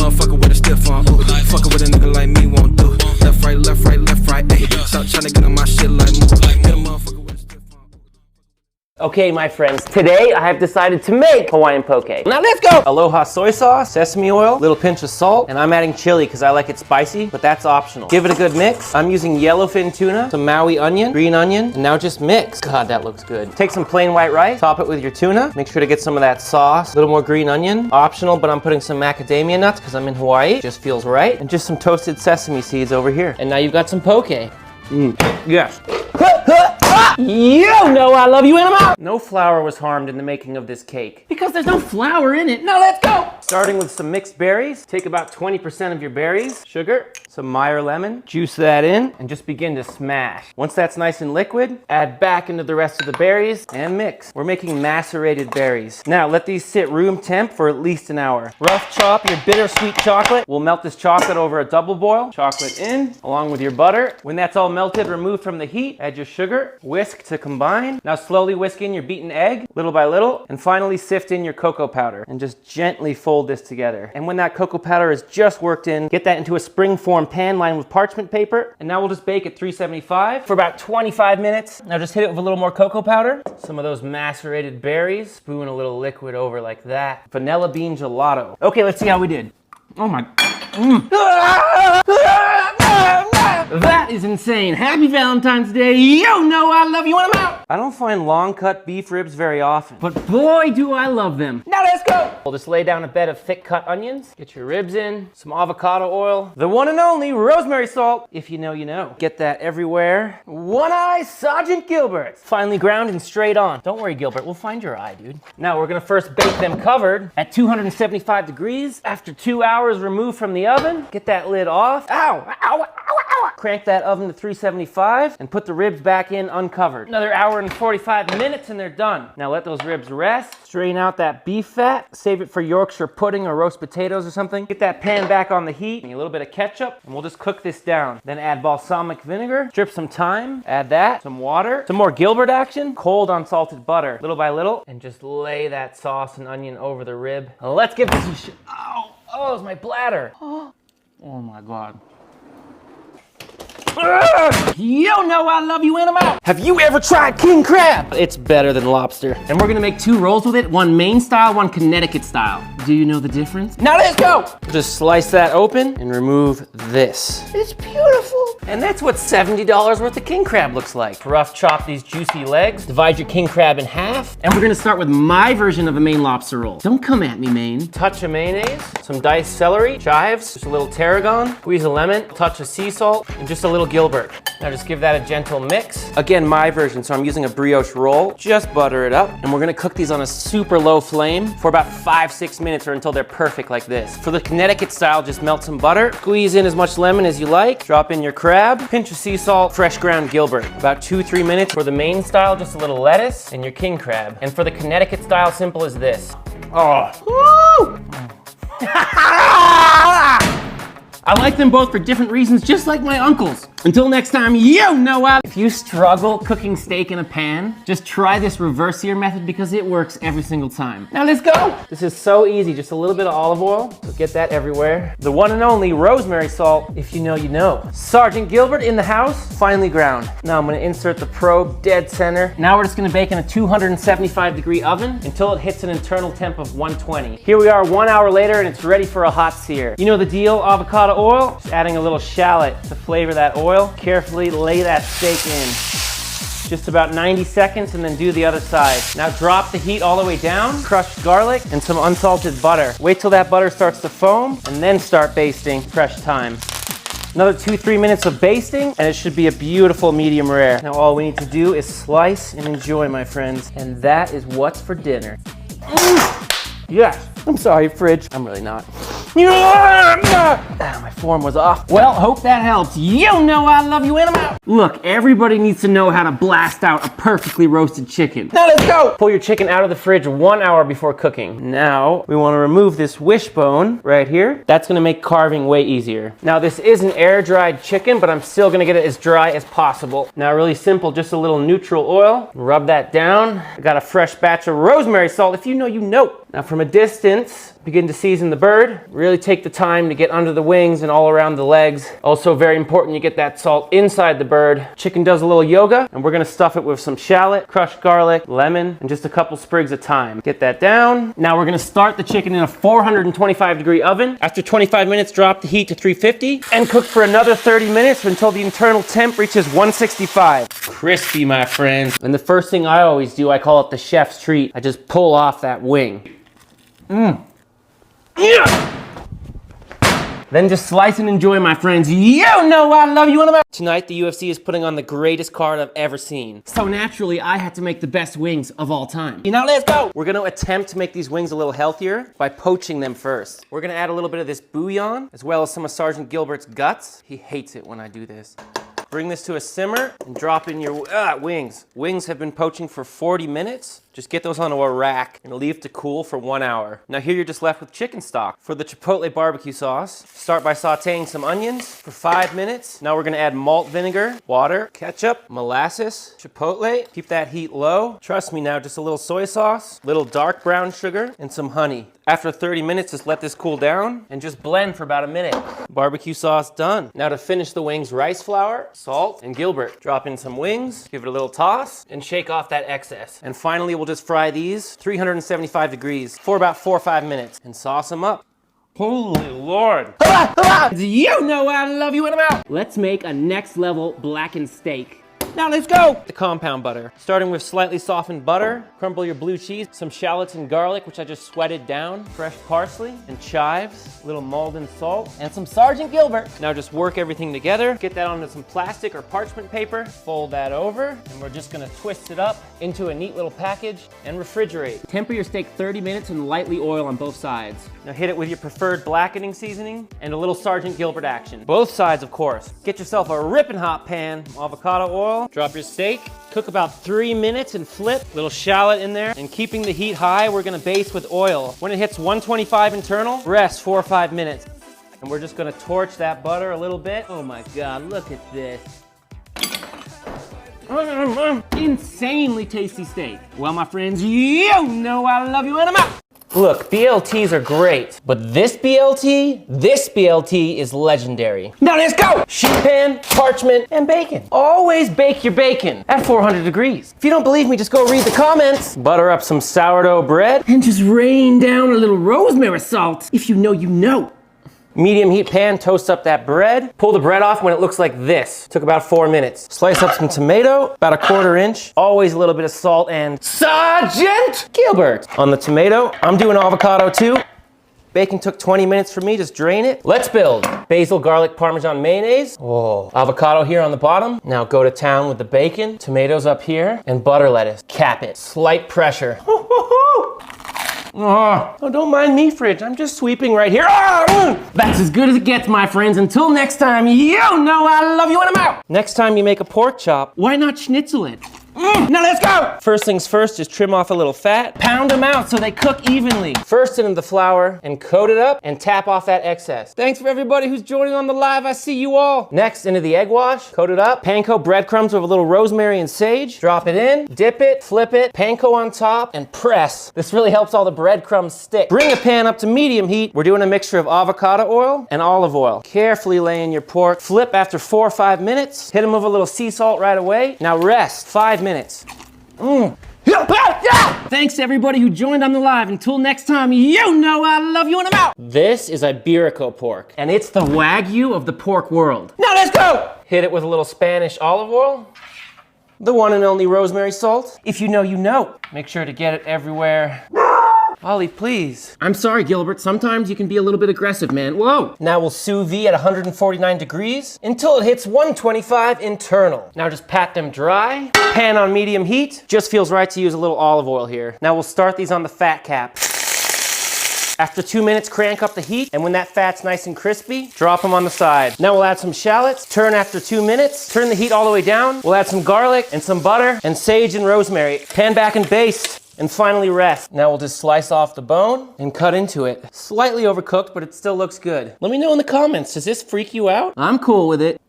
motherfucker with a stiff on. Ooh, fucking with a nigga like me won't do. Left, right, left, right, left, right. Ayy, stop trying to get on my shit like move. Hit a motherfucker with a stiff on. Okay, my friends, today I have decided to make Hawaiian poke. Now let's go! Aloha soy sauce, sesame oil, little pinch of salt, and I'm adding chili because I like it spicy, but that's optional. Give it a good mix. I'm using yellowfin tuna, some Maui onion, green onion, and now just mix. God, that looks good. Take some plain white rice, top it with your tuna. Make sure to get some of that sauce, a little more green onion. Optional, but I'm putting some macadamia nuts because I'm in Hawaii. Just feels right. And just some toasted sesame seeds over here. And now you've got some poke. Yes. You know I love you and I'm out! No flour was harmed in the making of this cake. Because there's no flour in it. Now let's go! Starting with some mixed berries. Take about 20% of your berries, sugar, some Meyer lemon, juice that in, and just begin to smash. Once that's nice and liquid, add back into the rest of the berries and mix. We're making macerated berries. Now let these sit room temp for at least an hour. Rough chop your bittersweet chocolate. We'll melt this chocolate over a double boil. Chocolate in, along with your butter. When that's all melted, remove from the heat, add your sugar, whisk to combine. Now slowly whisk in your beaten egg, little by little, and finally sift in your cocoa powder and just gently fold this together. And when that cocoa powder is just worked in, get that into a spring-form pan lined with parchment paper. And now we'll just bake at 375 for about 25 minutes. Now just hit it with a little more cocoa powder, some of those macerated berries, spoon a little liquid over like that. Vanilla bean gelato. Okay, let's see how we did. Oh my. That is insane. Happy Valentine's Day. You know I love you and I'm out. I don't find long cut beef ribs very often, but boy do I love them. Now let's go. We'll just lay down a bed of thick cut onions. Get your ribs in, some avocado oil, the one and only rosemary salt. If you know, you know. Get that everywhere. One eye Sergeant Gilbert. Finely ground and straight on. Don't worry, Gilbert, we'll find your eye, dude. Now we're gonna first bake them covered at 275 degrees. After 2 hours removed from the oven, get that lid off. Ow, ow, ow, ow. Crank that oven to 375 and put the ribs back in uncovered. Another hour and 45 minutes and they're done. Now let those ribs rest. Strain out that beef fat. Save it for Yorkshire pudding or roast potatoes or something. Get that pan back on the heat. A little bit of ketchup and we'll just cook this down. Then add balsamic vinegar. Strip some thyme. Add that. Some water. Some more Gilbert action. Cold unsalted butter. Little by little. And just lay that sauce and onion over the rib. Let's give this a shot. Oh, it's my bladder. Oh my God. You know I love you and I'm out. Have you ever tried king crab? It's better than lobster. And we're gonna make 2 rolls with it, one Maine style, one Connecticut style. Do you know the difference? Now let's go. Just slice that open and remove this. It's beautiful. And that's what $70 worth of king crab looks like. Rough chop these juicy legs, divide your king crab in half. And we're gonna start with my version of a Maine lobster roll. Don't come at me, Maine. Touch of mayonnaise, some diced celery, chives, just a little tarragon, squeeze a lemon, touch of sea salt, and just a little Gilbert. Now just give that a gentle mix. Again, my version, so I'm using a brioche roll. Just butter it up. And we're gonna cook these on a super low flame for about 5-6 minutes or until they're perfect like this. For the Connecticut style, just melt some butter, squeeze in as much lemon as you like, drop in your crab, pinch of sea salt, fresh ground Gilbert. About 2-3 minutes. For the Maine style, just a little lettuce and your king crab. And for the Connecticut style, simple as this. Oh. Woo! I like them both for different reasons, just like my uncles. Until next time, you know I. If you struggle cooking steak in a pan, just try this reverse sear method because it works every single time. Now let's go. This is so easy, just a little bit of olive oil. So get that everywhere. The one and only rosemary salt, if you know, you know. Sergeant Gilbert in the house, finely ground. Now I'm gonna insert the probe dead center. Now we're just gonna bake in a 275-degree oven until it hits an internal temp of 120. Here we are 1 hour later and it's ready for a hot sear. You know the deal, avocado oil, just adding a little shallot to flavor that oil. Carefully lay that steak in. Just about 90 seconds and then do the other side. Now drop the heat all the way down, crushed garlic and some unsalted butter. Wait till that butter starts to foam and then start basting. Fresh thyme. Another 2-3 minutes of basting and it should be a beautiful medium rare. Now all we need to do is slice and enjoy, my friends. And that is what's for dinner. Yes. I'm sorry, fridge. I'm really not. My form was off. Well, hope that helps. You know I love you and I'm out. Look, everybody needs to know how to blast out a perfectly roasted chicken. Now let's go. Pull your chicken out of the fridge 1 hour before cooking. Now, we want to remove this wishbone right here. That's going to make carving way easier. Now, this is an air-dried chicken, but I'm still going to get it as dry as possible. Now, really simple, just a little neutral oil. Rub that down. I got a fresh batch of rosemary salt. If you know, you know. Now from a distance, begin to season the bird. Really take the time to get under the wings and all around the legs. Also very important you get that salt inside the bird. Chicken does a little yoga, and we're gonna stuff it with some shallot, crushed garlic, lemon, and just a couple sprigs of thyme. Get that down. Now we're gonna start the chicken in a 425-degree oven. After 25 minutes, drop the heat to 350 and cook for another 30 minutes until the internal temp reaches 165. Crispy, my friends. And the first thing I always do, I call it the chef's treat. I just pull off that wing. Then just slice and enjoy, my friends. You know I love you and I'm out. Tonight, the UFC is putting on the greatest card I've ever seen. So naturally, I had to make the best wings of all time. Now let's go. We're gonna attempt to make these wings a little healthier by poaching them first. We're gonna add a little bit of this bouillon, as well as some of Sergeant Gilbert's guts. He hates it when I do this. Bring this to a simmer and drop in your wings. Wings have been poaching for 40 minutes. Just get those onto a rack and leave to cool for 1 hour. Now here you're just left with chicken stock. For the chipotle barbecue sauce, start by sauteing some onions for 5 minutes. Now we're gonna add malt vinegar, water, ketchup, molasses, chipotle. Keep that heat low. Trust me now, just a little soy sauce, little dark brown sugar, and some honey. After 30 minutes, just let this cool down and just blend for about a minute. Barbecue sauce done. Now to finish the wings, rice flour, salt, and Gilbert. Drop in some wings, give it a little toss, and shake off that excess. And finally, we'll just fry these 375 degrees for about 4 or 5 minutes and sauce them up. Holy Lord. You know I love you and I'm out. Let's make a next level blackened steak. Now let's go! The compound butter. Starting with slightly softened butter, crumble your blue cheese, some shallots and garlic, which I just sweated down, fresh parsley and chives, a little Malden salt, and some Sergeant Gilbert. Now just work everything together, get that onto some plastic or parchment paper, fold that over, and we're just gonna twist it up into a neat little package and refrigerate. Temper your steak 30 minutes and lightly oil on both sides. Now hit it with your preferred blackening seasoning and a little Sergeant Gilbert action. Both sides, of course. Get yourself a ripping hot pan, avocado oil, drop your steak, cook about 3 minutes and flip, little shallot in there, and keeping the heat high, we're gonna baste with oil. When it hits 125 internal, rest 4 or 5 minutes. And we're just gonna torch that butter a little bit. Oh my God, look at this. Insanely tasty steak. Well, my friends, you know I love you and I'm out. Look, BLTs are great, but this BLT is legendary. Now let's go! Sheet pan, parchment, and bacon. Always bake your bacon at 400 degrees. If you don't believe me, just go read the comments. Butter up some sourdough bread, and just rain down a little rosemary salt. If you know, you know. Medium heat pan, toast up that bread. Pull the bread off when it looks like this. Took about 4 minutes. Slice up some tomato, about 1/4 inch. Always a little bit of salt and Sergeant Gilbert. On the tomato, I'm doing avocado too. Baking took 20 minutes for me, just drain it. Let's build. Basil, garlic, Parmesan mayonnaise. Oh, avocado here on the bottom. Now go to town with the bacon, tomatoes up here, and butter lettuce. Cap it. Slight pressure. Oh, don't mind me, fridge. I'm just sweeping right here. That's as good as it gets, my friends. Until next time, you know I love you and I'm out. Next time you make a pork chop, why not schnitzel it? Now let's go! First things first, just trim off a little fat. Pound them out so they cook evenly. First into the flour and coat it up and tap off that excess. Thanks for everybody who's joining on the live. I see you all. Next, into the egg wash, coat it up. Panko breadcrumbs with a little rosemary and sage. Drop it in, dip it, flip it, panko on top, and press. This really helps all the breadcrumbs stick. Bring a pan up to medium heat. We're doing a mixture of avocado oil and olive oil. Carefully lay in your pork. Flip after 4 or 5 minutes. Hit them with a little sea salt right away. Now rest 5 minutes. Thanks to everybody who joined on the live. Until next time, you know I love you and I'm out. This is Iberico pork, and it's the Wagyu of the pork world. Now let's go! Hit it with a little Spanish olive oil. The one and only rosemary salt. If you know, you know. Make sure to get it everywhere. Ollie, please. I'm sorry, Gilbert. Sometimes you can be a little bit aggressive, man. Whoa. Now we'll sous vide at 149 degrees until it hits 125 internal. Now just pat them dry. Pan on medium heat. Just feels right to use a little olive oil here. Now we'll start these on the fat cap. After 2 minutes, crank up the heat, and when that fat's nice and crispy, drop them on the side. Now we'll add some shallots, turn after 2 minutes, turn the heat all the way down. We'll add some garlic and some butter and sage and rosemary. Pan back and baste. And finally rest. Now we'll just slice off the bone and cut into it. Slightly overcooked, but it still looks good. Let me know in the comments, does this freak you out? I'm cool with it.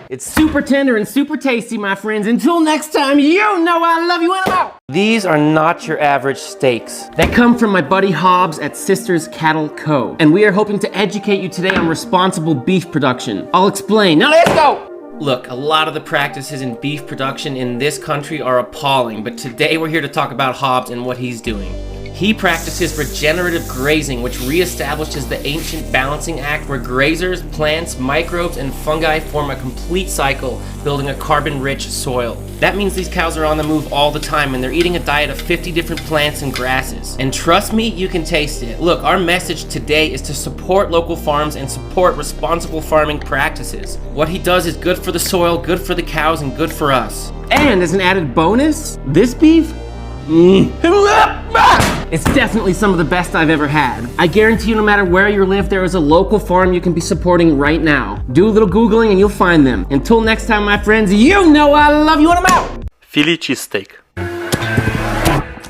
It's super tender and super tasty, my friends. Until next time, you know I love you and I'm out. These are not your average steaks. They come from my buddy Hobbs at Sisters Cattle Co. And we are hoping to educate you today on responsible beef production. I'll explain. Now let's go! Look, a lot of the practices in beef production in this country are appalling, but today we're here to talk about Hobbs and what he's doing. He practices regenerative grazing, which reestablishes the ancient balancing act where grazers, plants, microbes, and fungi form a complete cycle, building a carbon-rich soil. That means these cows are on the move all the time and they're eating a diet of 50 different plants and grasses. And trust me, you can taste it. Look, our message today is to support local farms and support responsible farming practices. What he does is good for the soil, good for the cows, and good for us. And as an added bonus, this beef, it's definitely some of the best I've ever had. I guarantee you, no matter where you live, there is a local farm you can be supporting right now. Do a little Googling and you'll find them. Until next time, my friends, you know I love you and I'm out. Philly cheesesteak.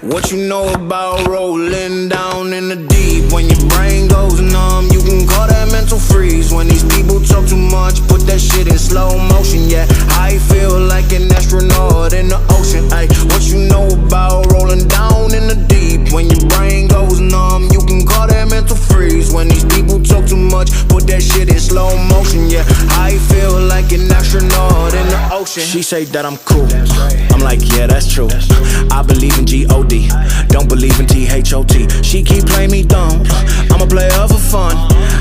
What you know about rolling down in the deep? When your brain goes numb, you can call that mental freeze. When these people talk too much, put that shit in slow motion. Yeah, I feel like an astronaut in the ocean. Ay, what you know about rolling down in the deep? When your brain goes numb, you can call that mental freeze. When these people talk too much, put that shit in slow motion. Yeah, I feel like an astronaut in the ocean. She say that I'm cool. I'm like, yeah, that's true. I believe in G-O-D, don't believe in T-H-O-T. She keep playing me dumb, I'm a player for fun.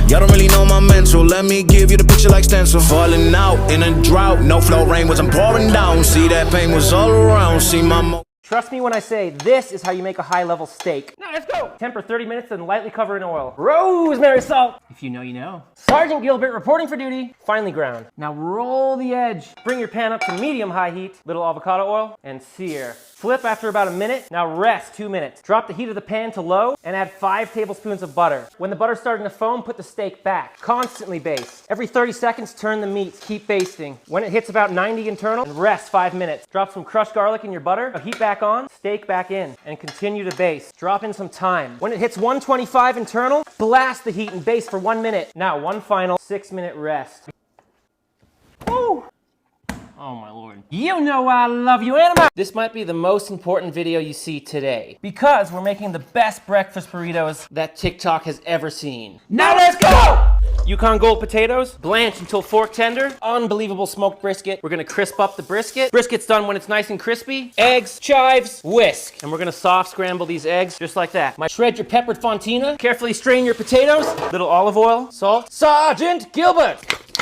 Y'all don't really know my mental, let me give you the picture like stencil. Falling out in a drought, no flow rain was I'm pouring down. See that pain was all around, see my Trust me when I say this is how you make a high-level steak. Now let's go! Temper 30 minutes and lightly cover in oil. Rosemary salt. If you know, you know. Sergeant Gilbert reporting for duty. Finely ground. Now roll the edge. Bring your pan up to medium-high heat. Little avocado oil and sear. Flip after about a minute. Now rest 2 minutes. Drop the heat of the pan to low and add 5 tablespoons of butter. When the butter's starting to foam, put the steak back. Constantly baste. Every 30 seconds, turn the meats. Keep basting. When it hits about 90 internal, rest 5 minutes. Drop some crushed garlic in your butter. Heat back on, steak back in, and continue to baste. Drop in some thyme. When it hits 125 internal, blast the heat and baste for 1 minute. Now one final 6-minute rest. Woo! Oh my lord. You know I love you, Anima! This might be the most important video you see today because we're making the best breakfast burritos that TikTok has ever seen. Now let's go! Yukon Gold potatoes, blanch until fork tender, unbelievable smoked brisket. We're gonna crisp up the brisket. Brisket's done when it's nice and crispy. Eggs, chives, whisk. And we're gonna soft scramble these eggs just like that. Shred your peppered fontina, carefully strain your potatoes, little olive oil, salt, Sergeant Gilbert!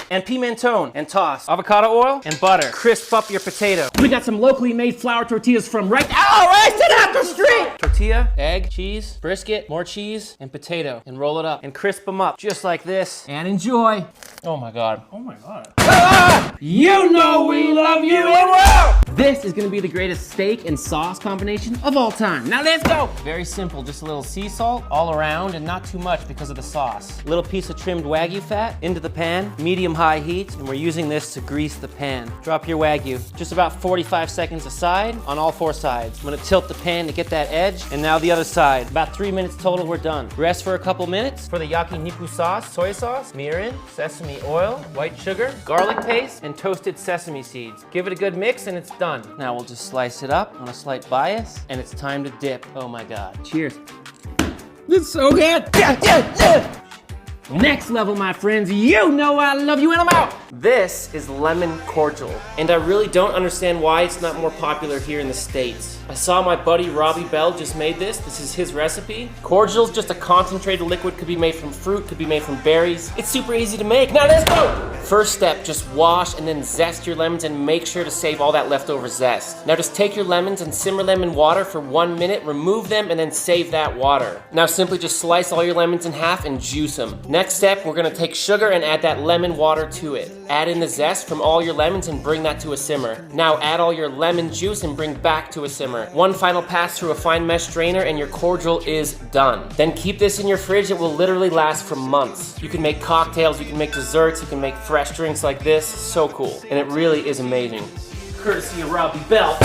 And pimenton, and toss. Avocado oil and butter. Crisp up your potato. We got some locally made flour tortillas from right the street! Tortilla, egg, cheese, brisket, more cheese, and potato. And roll it up and crisp them up just like this. And enjoy. Oh my god. Oh my god. Ah! You know we love you and wow! This is gonna be the greatest steak and sauce combination of all time. Now let's go! Very simple, just a little sea salt all around and not too much because of the sauce. Little piece of trimmed Wagyu fat into the pan, medium-high heat, and we're using this to grease the pan. Drop your Wagyu, just about 45 seconds aside on all 4 sides. I'm gonna tilt the pan to get that edge, and now the other side. About 3 minutes total, we're done. Rest for a couple minutes. For the yakiniku sauce, soy sauce, mirin, sesame oil, white sugar, garlic paste, and toasted sesame seeds. Give it a good mix and it's done. Now we'll just slice it up on a slight bias, and it's time to dip. Oh my god. Cheers. It's so good. Next level, my friends, you know I love you and I'm out. This is lemon cordial, and I really don't understand why it's not more popular here in the States. I saw my buddy Robbie Bell just made this. This is his recipe. Cordial's just a concentrated liquid, could be made from fruit, could be made from berries. It's super easy to make. Now let's go! First step, just wash and then zest your lemons and make sure to save all that leftover zest. Now just take your lemons and simmer them in water for 1 minute, remove them, and then save that water. Now simply just slice all your lemons in half and juice them. Next step, we're gonna take sugar and add that lemon water to it. Add in the zest from all your lemons and bring that to a simmer. Now add all your lemon juice and bring back to a simmer. One final pass through a fine mesh strainer and your cordial is done. Then keep this in your fridge, it will literally last for months. You can make cocktails, you can make desserts, you can make fresh drinks like this, so cool. And it really is amazing. courtesy of Robbie Bell.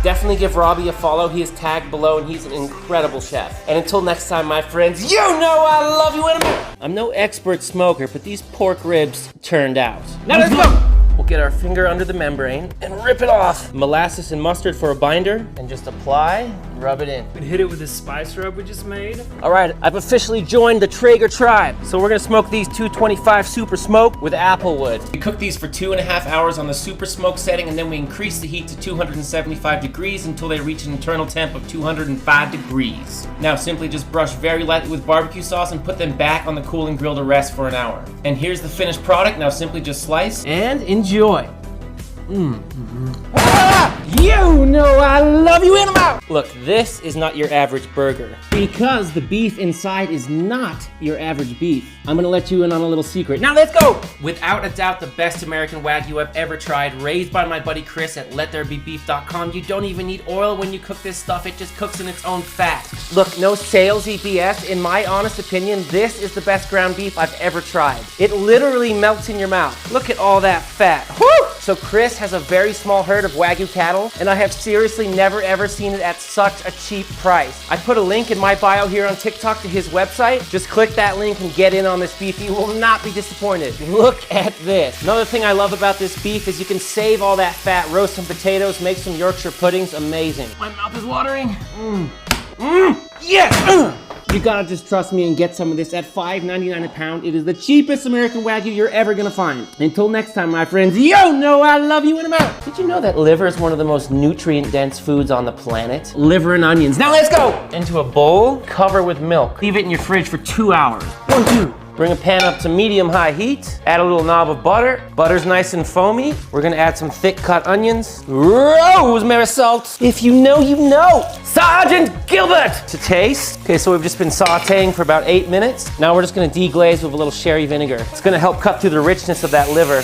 Definitely give Robbie a follow. He is tagged below and he's an incredible chef. And until next time, my friends, you know I love you in a minute. I'm no expert smoker, but these pork ribs turned out. Now let's go. We'll get our finger under the membrane and rip it off. Molasses and mustard for a binder, and just apply, rub it in. And hit it with this spice rub we just made. All right, I've officially joined the Traeger tribe. So we're gonna smoke these 225 Super Smoke with applewood. We cook these for 2.5 hours on the Super Smoke setting, and then we increase the heat to 275 degrees until they reach an internal temp of 205 degrees. Now simply just brush very lightly with barbecue sauce and put them back on the cooling grill to rest for an hour. And here's the finished product. Now simply just slice and enjoy. You know I love you in a mouth. Look, this is not your average burger because the beef inside is not your average beef. I'm gonna let you in on a little secret. Now let's go. Without a doubt, the best American Wagyu I've ever tried, raised by my buddy Chris at LetThereBeBeef.com. You don't even need oil when you cook this stuff. It just cooks in its own fat. Look, no salesy BS. In my honest opinion, this is the best ground beef I've ever tried. It literally melts in your mouth. Look at all that fat. Woo! So Chris has a very small herd of Wagyu cattle, and I have seriously never ever seen it at such a cheap price. I put a link in my bio here on TikTok to his website. Just click that link and get in on this beef. You will not be disappointed. Look at this. Another thing I love about this beef is you can save all that fat, roast some potatoes, make some Yorkshire puddings. Amazing. My mouth is watering. Yes! You gotta just trust me and get some of this at $5.99 a pound. It is the cheapest American Wagyu you're ever gonna find. Until next time, my friends, you know I love you in a mouth. Did you know that liver is one of the most nutrient-dense foods on the planet? Liver and onions. Now let's go! Into a bowl, cover with milk. Leave it in your fridge for 2 hours. 1, 2. Bring a pan up to medium-high heat. Add a little knob of butter. Butter's nice and foamy. We're gonna add some thick cut onions. Rosemary salt. If you know, you know. Sergeant Gilbert to taste. Okay, so we've just been sauteing for about 8 minutes. Now we're just gonna deglaze with a little sherry vinegar. It's gonna help cut through the richness of that liver.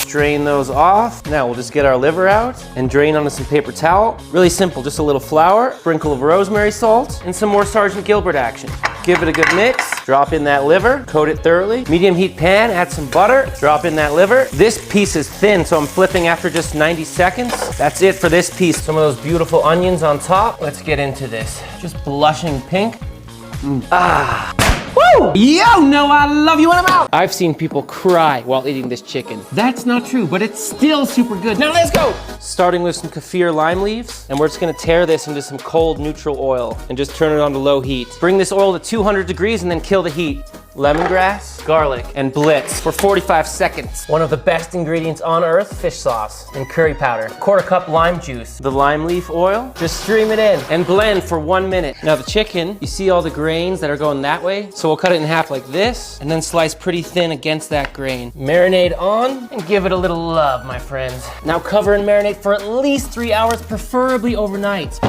Drain those off. Now we'll just get our liver out and drain onto some paper towel. Really simple, just a little flour, sprinkle of rosemary salt, and some more Sergeant Gilbert action. Give it a good mix, drop in that liver, coat it thoroughly. Medium heat pan, add some butter, drop in that liver. This piece is thin, so I'm flipping after just 90 seconds. That's it for this piece. Some of those beautiful onions on top. Let's get into this. Just blushing pink. Woo! You know I love you in a mouth! I've seen people cry while eating this chicken. That's not true, but it's still super good. Now let's go! Starting with some kaffir lime leaves, and we're just gonna tear this into some cold neutral oil and just turn it on to low heat. Bring this oil to 200 degrees and then kill the heat. Lemongrass, garlic, and blitz for 45 seconds. One of the best ingredients on earth, fish sauce and curry powder. 1/4 cup lime juice. The lime leaf oil, just stream it in and blend for 1 minute. Now the chicken, you see all the grains that are going that way? So we'll cut it in half like this and then slice pretty thin against that grain. Marinade on and give it a little love, my friends. Now cover and marinate for at least 3 hours, preferably overnight.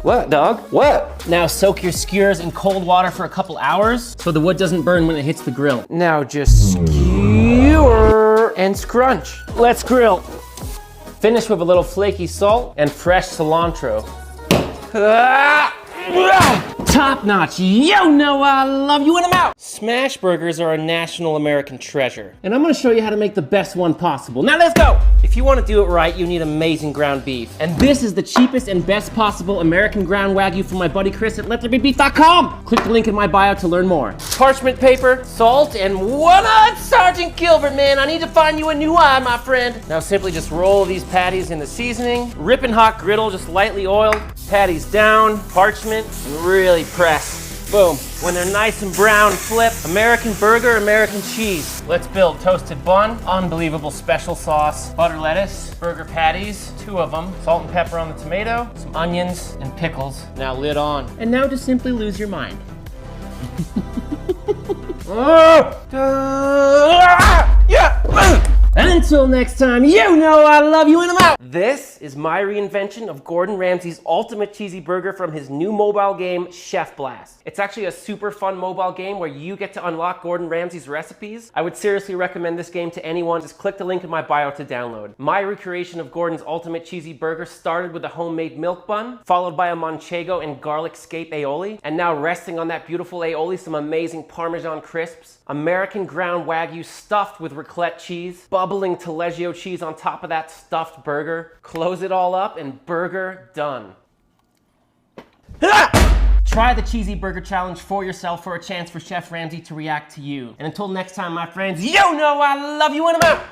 What, dog? What? Now soak your skewers in cold water for a couple hours so the wood doesn't burn when it hits the grill. Now just skewer and scrunch. Let's grill. Finish with a little flaky salt and fresh cilantro. Top notch. You know I love you in a mouth. Smash burgers are a national American treasure. And I'm gonna show you how to make the best one possible. Now let's go. If you want to do it right, you need amazing ground beef. And this is the cheapest and best possible American ground Wagyu from my buddy Chris at LetThereBeBeef.com. Click the link in my bio to learn more. Parchment paper, salt, and one-eyed Sergeant Gilbert, man. I need to find you a new eye, my friend. Now simply just roll these patties in the seasoning. Ripping hot griddle, just lightly oiled. Patties down, parchment, and really press. Boom. When they're nice and brown, flip. American burger, American cheese. Let's build toasted bun, unbelievable special sauce, butter lettuce, burger patties, 2 of them, salt and pepper on the tomato, some onions and pickles. Now lid on. And now just simply lose your mind. Until next time, you know I love you and I'm out. This is my reinvention of Gordon Ramsay's ultimate cheesy burger from his new mobile game, Chef Blast. It's actually a super fun mobile game where you get to unlock Gordon Ramsay's recipes. I would seriously recommend this game to anyone. Just click the link in my bio to download. My recreation of Gordon's ultimate cheesy burger started with a homemade milk bun, followed by a manchego and garlic scape aioli, and now resting on that beautiful aioli, some amazing Parmesan crisps, American ground Wagyu stuffed with raclette cheese, butter, bubbling taleggio cheese on top of that stuffed burger. Close it all up and burger done. Try the Cheesy Burger Challenge for yourself for a chance for Chef Ramsay to react to you. And until next time, my friends, you know I love you and I'm out.